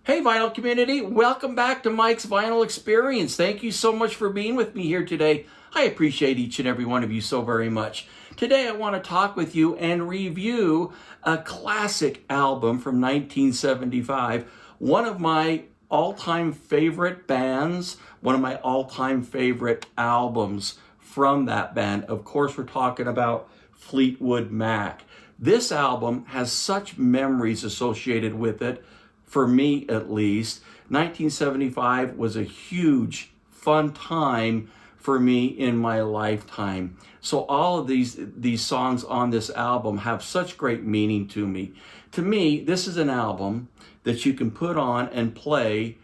Hey vinyl community, welcome back to Mike's Vinyl Experience. Thank you so much for being with me here today. I appreciate each and every one of you so very much. Today I want to talk with you and review a classic album from 1975, one of my all-time favorite bands, one of my all-time favorite albums from that band. Of course, we're talking about Fleetwood Mac. This album has such memories associated with it. For me, at least, 1975 was a huge, fun time for me in my lifetime. So all of these songs on this album have such great meaning to me. To me, this is an album that you can put on and play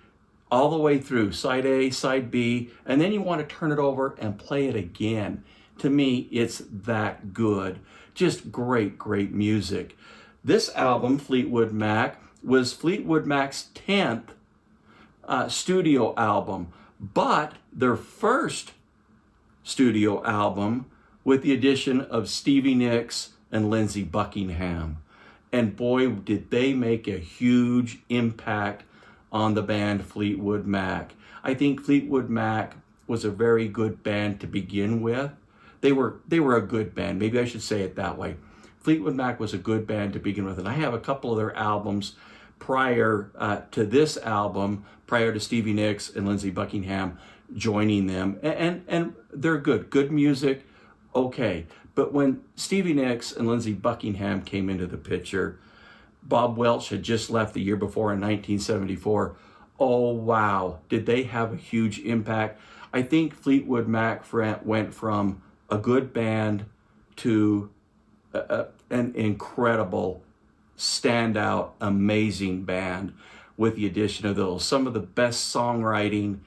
all the way through, side A, side B, and then you want to turn it over and play it again. To me, it's that good. Just great, great music. This album, Fleetwood Mac, was Fleetwood Mac's 10th studio album, but their first studio album with the addition of Stevie Nicks and Lindsey Buckingham. And boy, did they make a huge impact on the band Fleetwood Mac. I think Fleetwood Mac was a very good band to begin with. They were a good band, maybe I should say it that way. Fleetwood Mac was a good band to begin with, and I have a couple of their albums prior to this album, prior to Stevie Nicks and Lindsey Buckingham joining them, and they're good music, okay. But when Stevie Nicks and Lindsey Buckingham came into the picture, Bob Welch had just left the year before in 1974. Oh wow, did they have a huge impact. I think Fleetwood Mac went from a good band to an incredible, standout, amazing band with the addition of those. Some of the best songwriting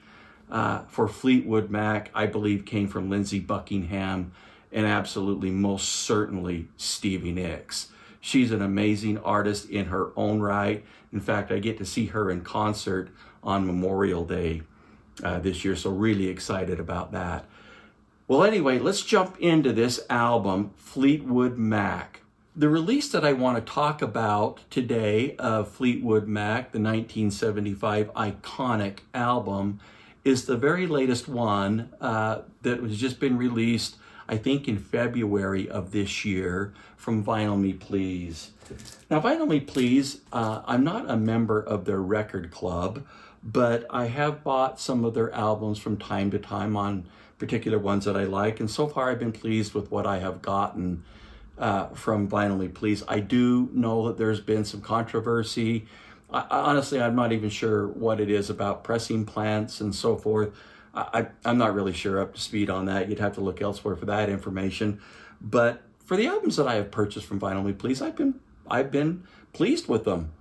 for Fleetwood Mac, I believe, came from Lindsey Buckingham and absolutely, most certainly, Stevie Nicks. She's an amazing artist in her own right. In fact, I get to see her in concert on Memorial Day this year, so really excited about that. Well, anyway, let's jump into this album, Fleetwood Mac. The release that I want to talk about today of Fleetwood Mac, the 1975 iconic album, is the very latest one that has just been released, I think, in February of this year from Vinyl Me Please. Now, Vinyl Me Please, I'm not a member of their record club, but I have bought some of their albums from time to time on particular ones that I like, and so far I've been pleased with what I have gotten from Vinyl Me Please. I do know that there's been some controversy. Honestly, I'm not even sure what it is about pressing plants and so forth. I'm not really sure up to speed on that. You'd have to look elsewhere for that information. But for the albums that I have purchased from Vinyl Me Please, I've been pleased with them.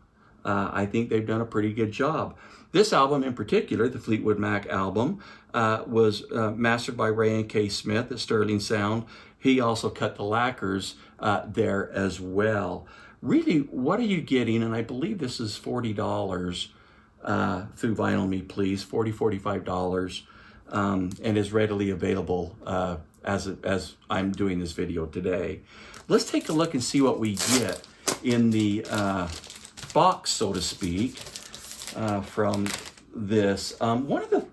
I think they've done a pretty good job. This album in particular, the Fleetwood Mac album, was mastered by Ray and Kay Smith at Sterling Sound. He also cut the lacquers there as well. Really, what are you getting? And I believe this is $40 through Vinyl Me Please, $45, and is readily available as I'm doing this video today. Let's take a look and see what we get in the box, so to speak, from this. One of the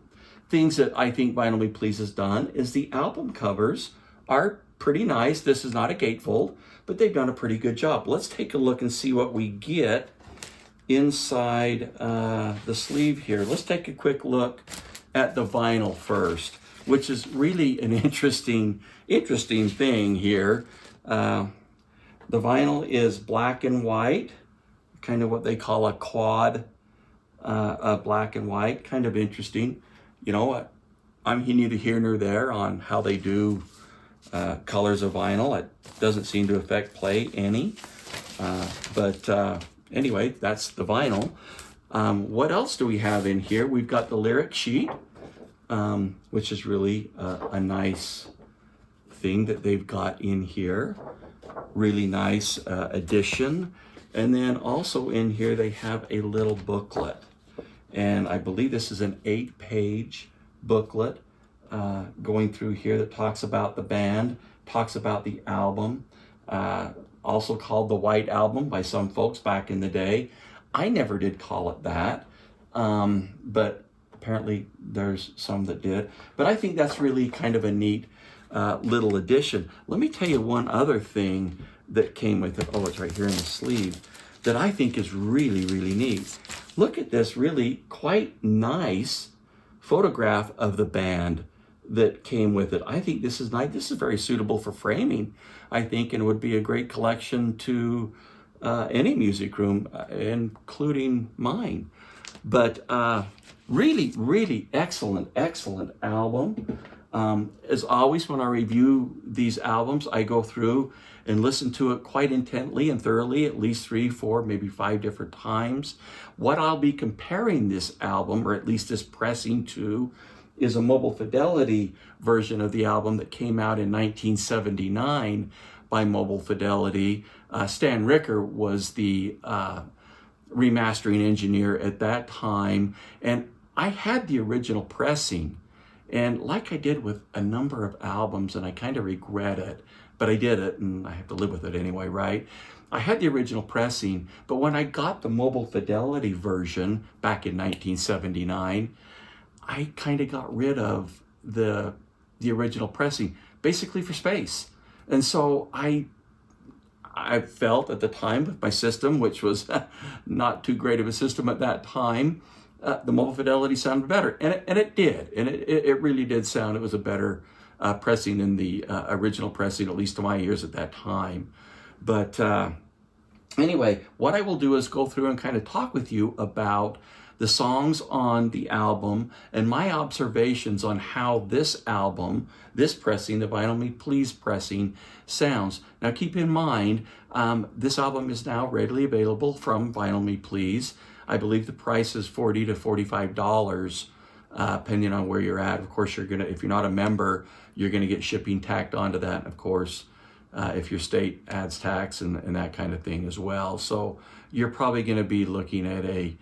things that I think Vinyl Me Please has done is the album covers are pretty nice. This is not a gatefold, but they've done a pretty good job. Let's take a look and see what we get inside the sleeve here. Let's take a quick look at the vinyl first, which is really an interesting thing here. The vinyl is black and white, kind of what they call a quad black and white, kind of interesting. You know, I'm neither here nor there on how they do colors of vinyl. It doesn't seem to affect play any. But anyway, that's the vinyl. What else do we have in here? We've got the lyric sheet, which is really a nice thing that they've got in here. Really nice addition. And then also in here they have a little booklet. And I believe this is an 8-page booklet going through here that talks about the band, talks about the album, also called the White Album by some folks back in the day. I never did call it that. but apparently there's some that did. But I think that's really kind of a neat little addition. Let me tell you one other thing that came with it. Oh, it's right here in the sleeve, that I think is really, really neat. Look at this really quite nice photograph of the band that came with it. I think this is nice. This is very suitable for framing, I think, and would be a great collection to any music room, including mine. But really, really excellent, excellent album. As always, when I review these albums, I go through and listen to it quite intently and thoroughly, at least 3, 4, maybe 5 different times. What I'll be comparing this album, or at least this pressing to, is a Mobile Fidelity version of the album that came out in 1979 by Mobile Fidelity. Stan Ricker was the remastering engineer at that time, and I had the original pressing. And like I did with a number of albums, and I kind of regret it, but I did it and I have to live with it anyway, right? I had the original pressing, but when I got the Mobile Fidelity version back in 1979, I kind of got rid of the original pressing, basically for space. And so I felt at the time with my system, which was not too great of a system at that time, the Mobile Fidelity sounded better, and it did, and it really did sound. It was a better pressing than the original pressing, at least to my ears at that time. But anyway, what I will do is go through and kind of talk with you about the songs on the album and my observations on how this album, this pressing, the Vinyl Me Please pressing, sounds. Now keep in mind, this album is now readily available from Vinyl Me Please. I believe the price is $40 to $45, depending on where you're at. Of course, you're gonna, if you're not a member, you're gonna get shipping tacked onto that. Of course, if your state adds tax and that kind of thing as well. So you're probably gonna be looking at a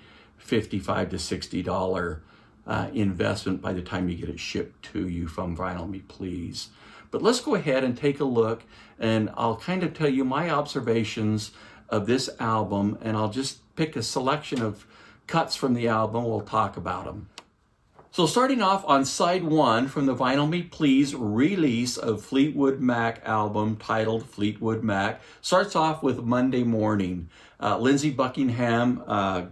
$55 to $60 investment by the time you get it shipped to you from Vinyl Me Please. But let's go ahead and take a look, and I'll kind of tell you my observations of this album, and I'll just pick a selection of cuts from the album. We'll talk about them. So starting off on side 1 from the Vinyl Me Please release of Fleetwood Mac album titled Fleetwood Mac, starts off with Monday Morning. Lindsey Buckingham,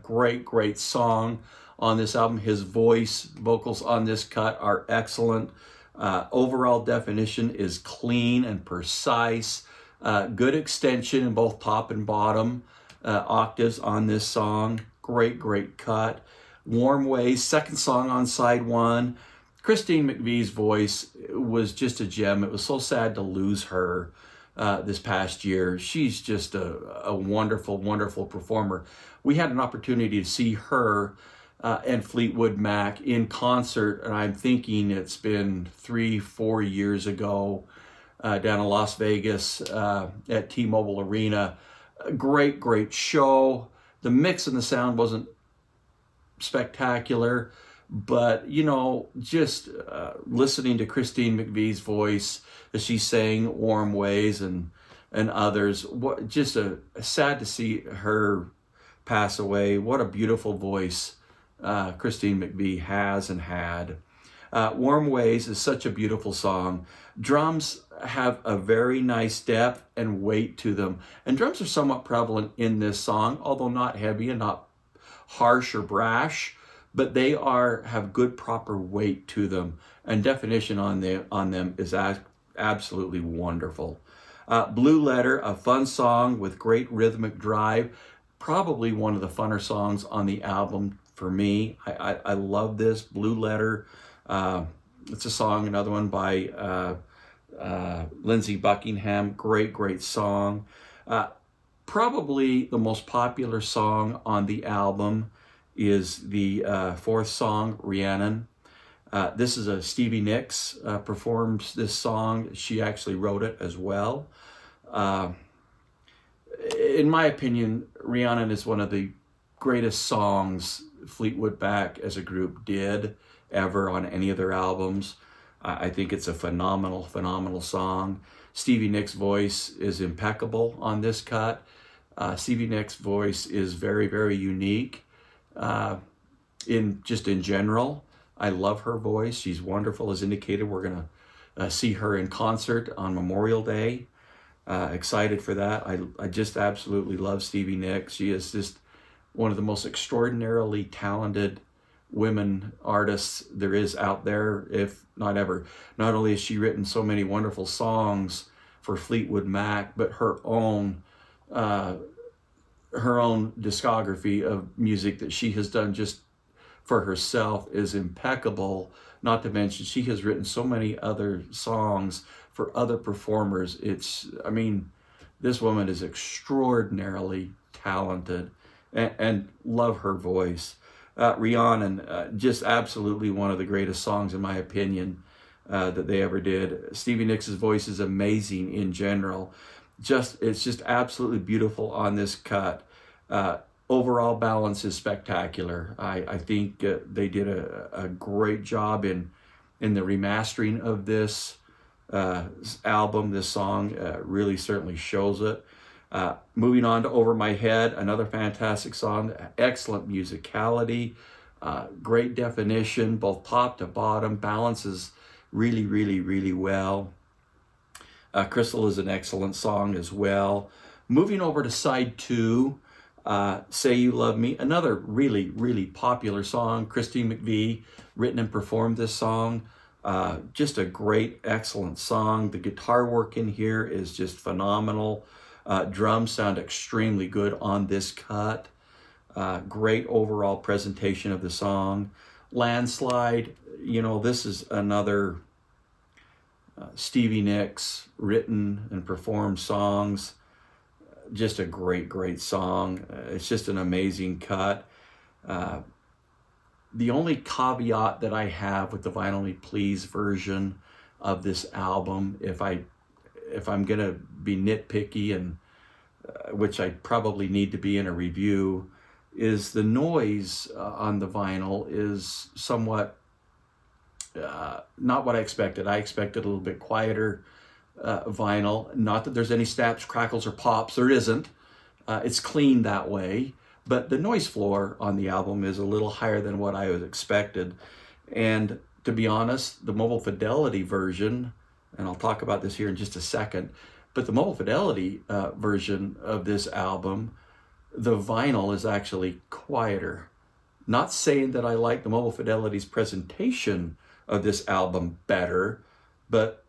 great song on this album. His vocals on this cut are excellent. Overall definition is clean and precise. Good extension in both top and bottom octaves on this song. Great cut. Warm Ways, second song on side 1. Christine McVie's voice was just a gem. It was so sad to lose her this past year. She's just a wonderful performer. We had an opportunity to see her and Fleetwood Mac in concert, and I'm thinking it's been 3-4 years ago down in Las Vegas at T-Mobile Arena. A great show. The mix and the sound wasn't spectacular, but you know, just listening to Christine McVie's voice as she sang Warm Ways and others, just sad to see her pass away. What a beautiful voice Christine McVie has and had. Warm Ways is such a beautiful song. Drums have a very nice depth and weight to them, and drums are somewhat prevalent in this song, although not heavy and not harsh or brash, but they have good proper weight to them, and definition on them is absolutely wonderful. Blue Letter, a fun song with great rhythmic drive, probably one of the funner songs on the album for me. I love this. Blue Letter, it's a song, another one by Lindsey Buckingham. Great song. Probably the most popular song on the album is the 4th song, Rhiannon. This is a Stevie Nicks performs this song. She actually wrote it as well. In my opinion, Rhiannon is one of the greatest songs Fleetwood Mac as a group did ever on any of their albums. I think it's a phenomenal song. Stevie Nicks' voice is impeccable on this cut. Stevie Nicks' voice is very unique. in general. I love her voice. She's wonderful. As indicated, we're going to see her in concert on Memorial Day. Excited for that. I just absolutely love Stevie Nicks. She is just one of the most extraordinarily talented women artists there is out there, if not ever. Not only has she written so many wonderful songs for Fleetwood Mac, but her own discography of music that she has done just for herself is impeccable. Not to mention, she has written so many other songs for other performers. I mean, this woman is extraordinarily talented, and love her voice. Rhiannon, just absolutely one of the greatest songs, in my opinion, that they ever did. Stevie Nicks' voice is amazing in general. It's just absolutely beautiful on this cut. Overall balance is spectacular. I think they did a great job in the remastering of this album. This song really certainly shows it. Moving on to Over My Head, another fantastic song, excellent musicality, great definition, both top to bottom, balances really, really, really well. Crystal is an excellent song as well. Moving over to side 2, Say You Love Me, another really, really popular song. Christine McVie written and performed this song. Just a great, excellent song. The guitar work in here is just phenomenal. Drums sound extremely good on this cut. Great overall presentation of the song. Landslide, this is another Stevie Nicks written and performed songs. Just a great, great song. It's just an amazing cut. The only caveat that I have with the Vinyl Me Please version of this album, if I'm gonna be nitpicky, and which I probably need to be in a review, is the noise on the vinyl is somewhat not what I expected. I expected a little bit quieter vinyl. Not that there's any snaps, crackles, or pops. There isn't. It's clean that way. But the noise floor on the album is a little higher than what I was expected. And to be honest, the Mobile Fidelity version, and I'll talk about this here in just a second, but the Mobile Fidelity version of this album, the vinyl is actually quieter. Not saying that I like the Mobile Fidelity's presentation of this album better, but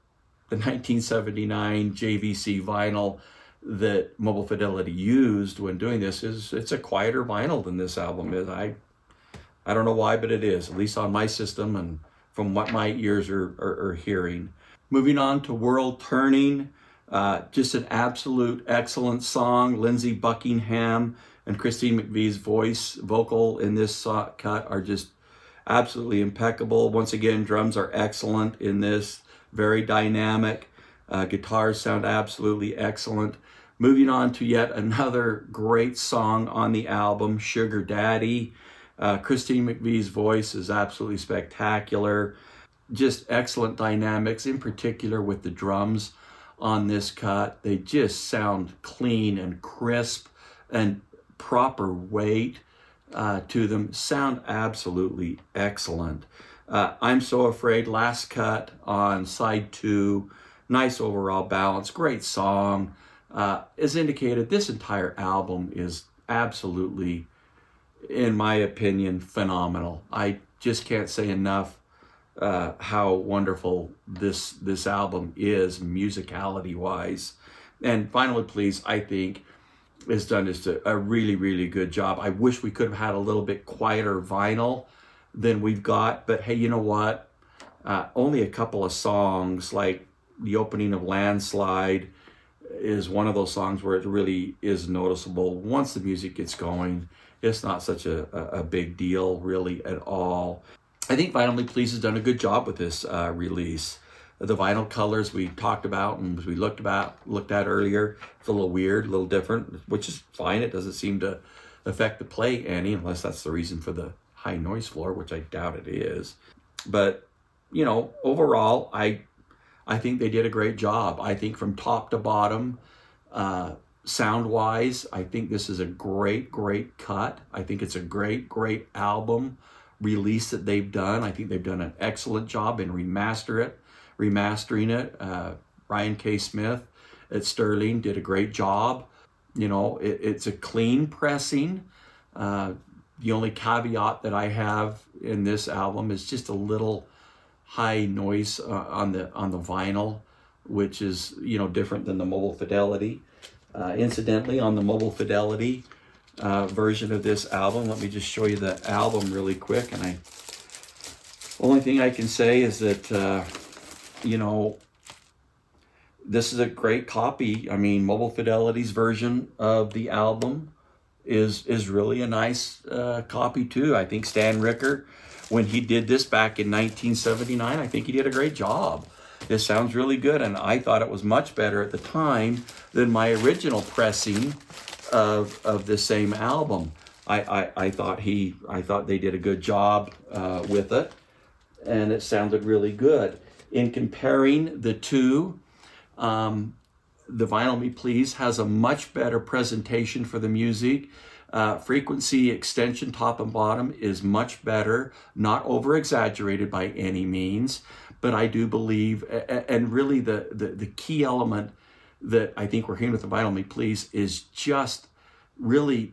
the 1979 JVC vinyl that Mobile Fidelity used when doing this it's a quieter vinyl than this album is. I don't know why, but it is, at least on my system and from what my ears are hearing. Moving on to World Turning, just an absolute excellent song. Lindsey Buckingham and Christine McVie's vocal in this cut are just absolutely impeccable. Once again, drums are excellent in this, very dynamic. Guitars sound absolutely excellent. Moving on to yet another great song on the album, Sugar Daddy. Christine McVie's voice is absolutely spectacular. Just excellent dynamics, in particular with the drums on this cut. They just sound clean and crisp and proper weight to them. Sound absolutely excellent. I'm So Afraid, last cut on side 2. Nice overall balance, great song. As indicated, this entire album is absolutely, in my opinion, phenomenal. I just can't say enough how wonderful this album is musicality wise. And Finally Please, I think, has done just a really, really good job. I wish we could have had a little bit quieter vinyl than we've got, but hey, you know what? Only a couple of songs, like the opening of Landslide is one of those songs where it really is noticeable. Once the music gets going, it's not such a big deal really at all. I think Vinyl Me Please has done a good job with this release. The vinyl colors we talked about and we looked at earlier, it's a little weird, a little different, which is fine. It doesn't seem to affect the play any, unless that's the reason for the high noise floor, which I doubt it is. But, overall, I think they did a great job. I think from top to bottom, sound-wise, I think this is a great, great cut. I think it's a great, great album release that they've done. I think they've done an excellent job in remastering it. Ryan K. Smith at Sterling did a great job. You know, it's a clean pressing. The only caveat that I have in this album is just a little high noise on the vinyl, which is, you know, different than the mobile fidelity. Incidentally, on the mobile fidelity version of this album, let me just show you the album really quick. And only thing I can say is that you know, this is a great copy. I mean, Mobile Fidelity's version of the album is really a nice copy too. I think Stan Ricker, when he did this back in 1979, I think he did a great job. This sounds really good, and I thought it was much better at the time than my original pressing of the same album. I thought they did a good job with it, and it sounded really good. In comparing the two, the Vinyl Me Please has a much better presentation for the music. Frequency extension top and bottom is much better, not over exaggerated by any means, but I do believe, and really the key element that I think we're hearing with the Vinyl Me Please is just really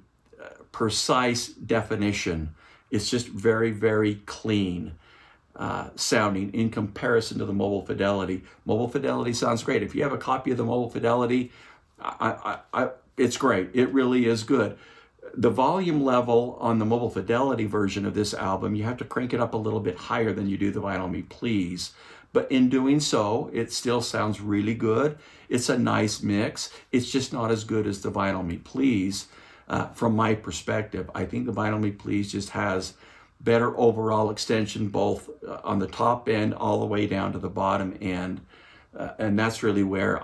precise definition. It's just very, very clean sounding in comparison to the Mobile Fidelity. Mobile Fidelity sounds great. If you have a copy of the Mobile Fidelity, it's great. It really is good. The volume level on the Mobile Fidelity version of this album, you have to crank it up a little bit higher than you do the Vinyl Me Please. But in doing so, it still sounds really good. It's a nice mix. It's just not as good as the Vinyl Me Please from my perspective. I think the Vinyl Me Please just has better overall extension, both on the top end all the way down to the bottom end. And that's really where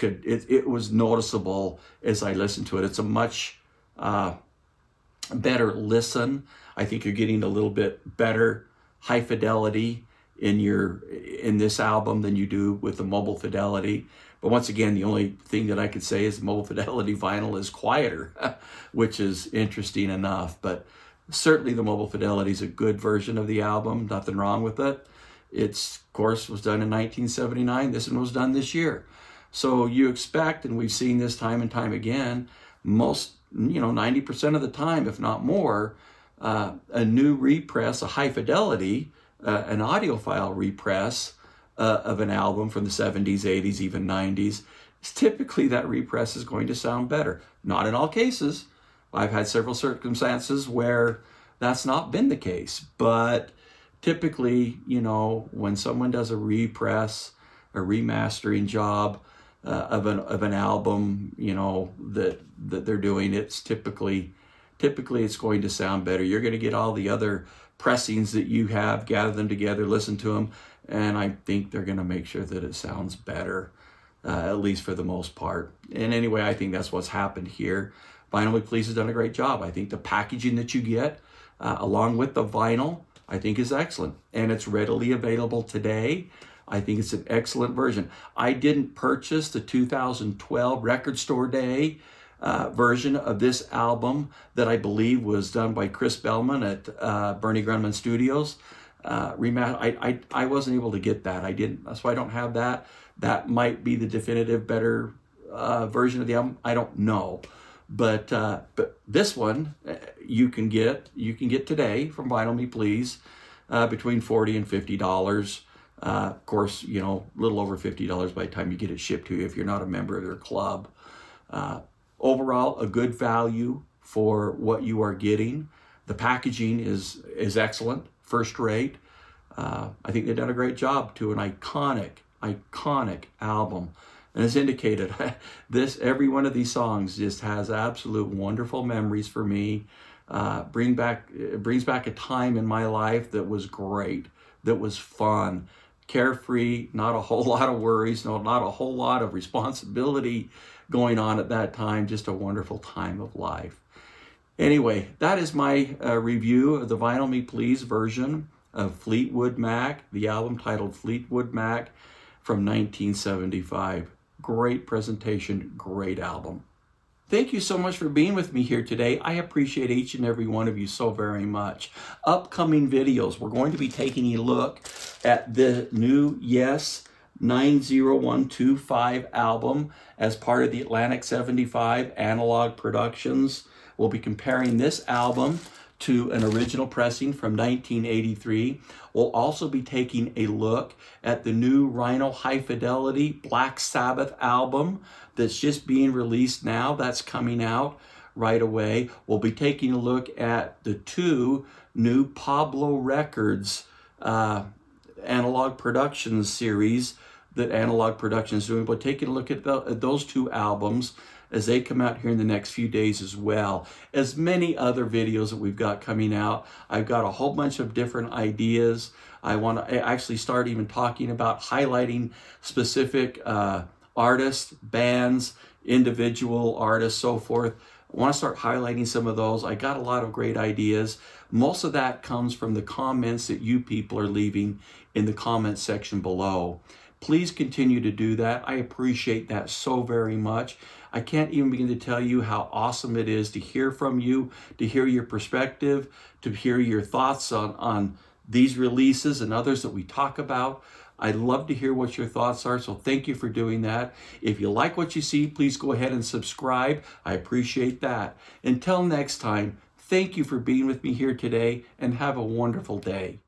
it was noticeable as I listened to it. It's a much better listen. I think you're getting a little bit better high fidelity in this album than you do with the Mobile Fidelity. But once again, the only thing that I could say is the Mobile Fidelity vinyl is quieter, which is interesting enough. But certainly the Mobile Fidelity is a good version of the album. Nothing wrong with it. It's, of course, was done in 1979. This one was done this year. So you expect, and we've seen this time and time again, most, 90% of the time, if not more, a new repress, a high fidelity, an audiophile repress of an album from the 70s, 80s, even 90s, typically that repress is going to sound better. Not in all cases. I've had several circumstances where that's not been the case, but typically, when someone does a repress, a remastering job of an album, that they're doing, it's typically it's going to sound better. You're going to get all the other pressings that you have, gather them together, listen to them, and I think they're going to make sure that it sounds better, at least for the most part. And anyway, I think that's what's happened here. Vinyl Me Please has done a great job. I think the packaging that you get, along with the vinyl, I think is excellent. And it's readily available today. I think it's an excellent version. I didn't purchase the 2012 Record Store Day version of this album that I believe was done by Chris Bellman at Bernie Grundman Studios. I wasn't able to get that. I didn't. That's why I don't have that. That might be the definitive better version of the album. I don't know. But this one you can get today from Vinyl Me Please between $40 and $50. Of course, a little over $50 by the time you get it shipped to you if you're not a member of their club. Overall, a good value for what you are getting. The packaging is excellent, first rate. I think they've done a great job to an iconic album. And as indicated, every one of these songs just has absolute wonderful memories for me. It brings back a time in my life that was great, that was fun, carefree, not a whole lot of worries, not a whole lot of responsibility going on at that time, just a wonderful time of life. Anyway, that is my review of the Vinyl Me Please version of Fleetwood Mac, the album titled Fleetwood Mac from 1975. Great presentation, great album. Thank you so much for being with me here today. I appreciate each and every one of you so very much. Upcoming videos, we're going to be taking a look at the new Yes 90125 album as part of the Atlantic 75 Analog Productions. We'll be comparing this album to an original pressing from 1983. We'll also be taking a look at the new Rhino High Fidelity Black Sabbath album that's just being released now. That's coming out right away. We'll be taking a look at the two new Pablo Records Analog Productions series that Analog Productions is doing. We're taking a look at those two albums as they come out here in the next few days, as well as many other videos that we've got coming out. I've got a whole bunch of different ideas. I want to actually start even talking about highlighting specific artists, bands, individual artists, so forth. I want to start highlighting some of those. I got a lot of great ideas. Most of that comes from the comments that you people are leaving in the comment section below. Please continue to do that. I appreciate that so very much. I can't even begin to tell you how awesome it is to hear from you, to hear your perspective, to hear your thoughts on these releases and others that we talk about. I'd love to hear what your thoughts are, so thank you for doing that. If you like what you see, please go ahead and subscribe. I appreciate that. Until next time, thank you for being with me here today, and have a wonderful day.